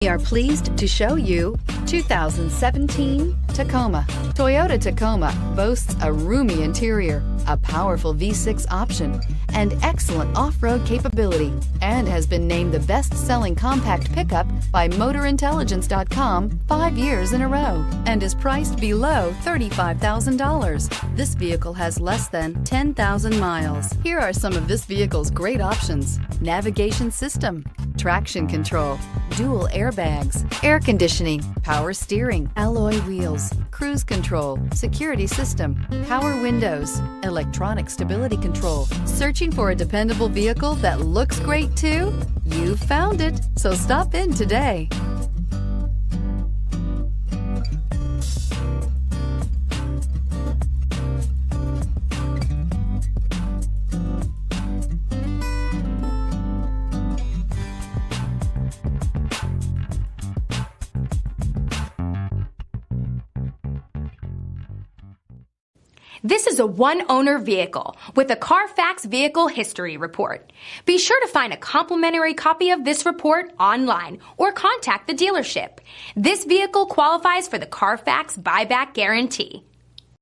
We are pleased to show you 2017 Tacoma. Toyota Tacoma boasts a roomy interior, a powerful V6 option, and excellent off-road capability, and has been named the best-selling compact pickup by MotorIntelligence.com 5 years in a row, and is priced below $35,000. This vehicle has less than 10,000 miles. Here are some of this vehicle's great options: navigation system, traction control, dual airbags, air conditioning, power steering, alloy wheels, cruise control, security system, power windows, electronic stability control. Searching for a dependable vehicle that looks great too? You found it, so stop in today. This is a one-owner vehicle with a Carfax Vehicle History Report. Be sure to find a complimentary copy of this report online or contact the dealership. This vehicle qualifies for the Carfax Buyback Guarantee.